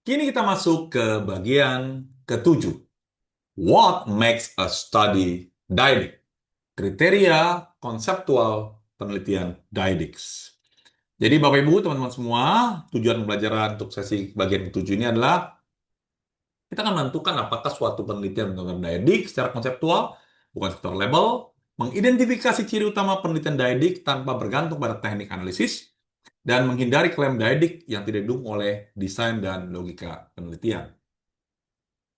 Kini kita masuk ke bagian ketujuh. What makes a study didactic? Kriteria konseptual penelitian didactics. Jadi Bapak Ibu, teman-teman semua, tujuan pembelajaran untuk sesi bagian ketujuh ini adalah kita akan menentukan apakah suatu penelitian tentang didactic secara konseptual, bukan secara label, mengidentifikasi ciri utama penelitian didactic tanpa bergantung pada teknik analisis, dan menghindari klaim didactic yang tidak didukung oleh desain dan logika penelitian.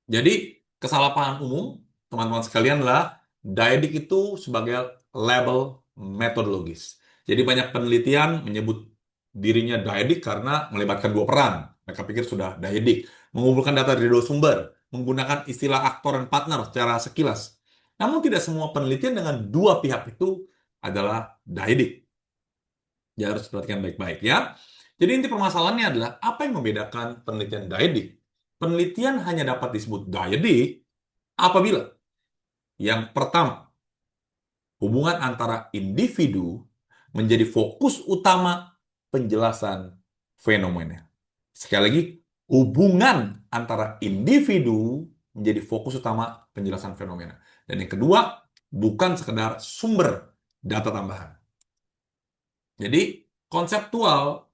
Jadi, kesalahpahaman umum, teman-teman sekalian, adalah dyadic itu sebagai label metodologis. Jadi, banyak penelitian menyebut dirinya dyadic karena melibatkan dua peran. Mereka pikir sudah dyadic. Mengumpulkan data dari dua sumber, menggunakan istilah aktor dan partner secara sekilas. Namun, tidak semua penelitian dengan dua pihak itu adalah dyadic. Jadi, harus perhatikan baik-baik ya. Jadi, inti permasalahannya adalah apa yang membedakan penelitian dyadic? Penelitian hanya dapat disebut dyadic apabila yang pertama, hubungan antara individu menjadi fokus utama penjelasan fenomena. Sekali lagi, hubungan antara individu menjadi fokus utama penjelasan fenomena. Dan yang kedua, bukan sekedar sumber data tambahan. Jadi, konseptual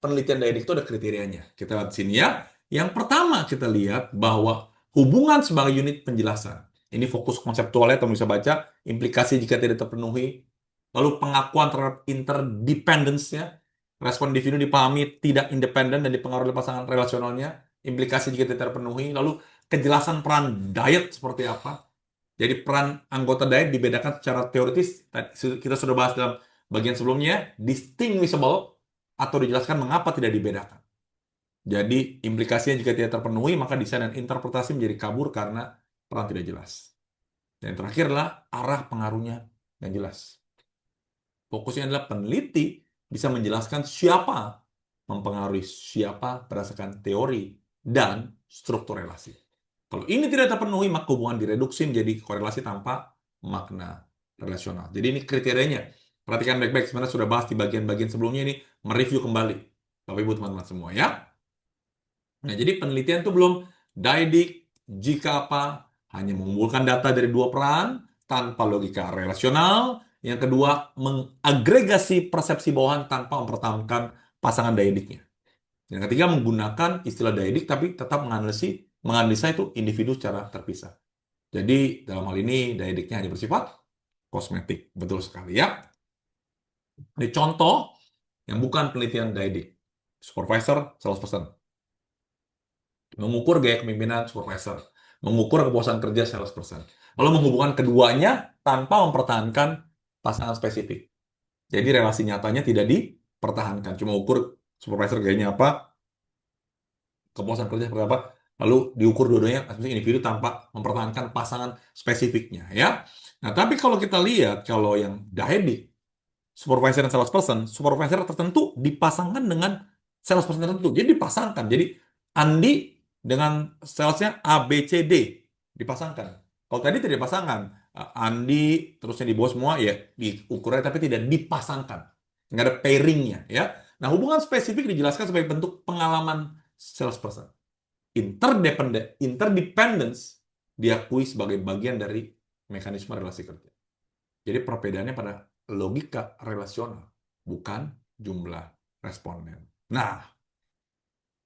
penelitian dyadic itu ada kriterianya. Kita lihat sini ya. Yang pertama kita lihat bahwa hubungan sebagai unit penjelasan. Ini fokus konseptualnya, teman bisa baca. Implikasi jika tidak terpenuhi. Lalu pengakuan terhadap interdependence-nya. Respon individu dipahami tidak independen dan dipengaruhi oleh pasangan relasionalnya. Implikasi jika tidak terpenuhi. Lalu kejelasan peran diet seperti apa. Jadi peran anggota diet dibedakan secara teoritis. Kita sudah bahas dalam bagian sebelumnya. Distinguishable atau dijelaskan mengapa tidak dibedakan. Jadi, implikasinya jika tidak terpenuhi, maka desain dan interpretasi menjadi kabur karena peran tidak jelas. Dan yang terakhir adalah arah pengaruhnya yang jelas. Fokusnya adalah peneliti bisa menjelaskan siapa mempengaruhi siapa berdasarkan teori dan struktur relasi. Kalau ini tidak terpenuhi, maka hubungan direduksi menjadi korelasi tanpa makna relasional. Jadi ini kriterianya. Perhatikan baik-baik, sebenarnya sudah bahas di bagian-bagian sebelumnya ini, mereview kembali. Bapak Ibu teman-teman semua ya. Nah, jadi penelitian itu belum dyadic jika apa? Hanya mengumpulkan data dari dua peran tanpa logika relasional. Yang kedua, mengagregasi persepsi bawahan tanpa mempertahankan pasangan dyadicnya. Yang ketiga, menggunakan istilah dyadic tapi tetap menganalisa itu individu secara terpisah. Jadi, dalam hal ini dyadicnya hanya bersifat kosmetik. Betul sekali ya. Ini contoh yang bukan penelitian dyadic. Supervisor, salesperson. Mengukur gaya kepemimpinan supervisor, mengukur kepuasan kerja salesperson. Lalu menghubungkan keduanya tanpa mempertahankan pasangan spesifik. Jadi relasi nyatanya tidak dipertahankan, cuma ukur supervisor gayanya apa, kepuasan kerja seperti apa, lalu diukur dua-duanya individu tanpa mempertahankan pasangan spesifiknya ya. Nah, tapi kalau kita lihat kalau yang dyadic, supervisor dan salesperson, supervisor tertentu dipasangkan dengan salesperson tertentu. Jadi dipasangkan. Jadi Andi dengan salesnya A, B, C, D dipasangkan. Kalau tadi tidak dipasangkan, Andi terusnya di bawah semua ya diukurnya tapi tidak dipasangkan. Nggak ada pairingnya ya. Nah, hubungan spesifik dijelaskan sebagai bentuk pengalaman salesperson. Interdependence diakui sebagai bagian dari mekanisme relasi kerja. Jadi perbedaannya pada logika relasional, bukan jumlah responden. Nah,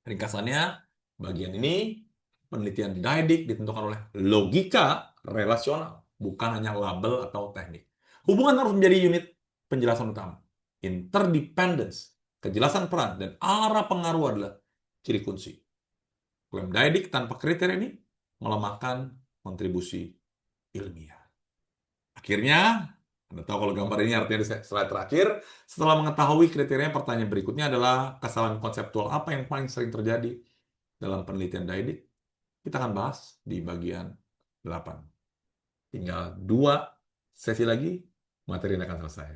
ringkasannya, bagian ini penelitian dyadic ditentukan oleh logika relasional, bukan hanya label atau teknik. Hubungan harus menjadi unit penjelasan utama. Interdependence, kejelasan peran, dan arah pengaruh adalah ciri kunci. Klaim dyadic tanpa kriteria ini melemahkan kontribusi ilmiah. Akhirnya, Anda tahu kalau gambar ini artinya di slide terakhir, setelah mengetahui kriteria, pertanyaan berikutnya adalah kesalahan konseptual apa yang paling sering terjadi dalam penelitian dyadic. Kita akan bahas di bagian 8. Tinggal 2 sesi lagi, materi ini akan selesai.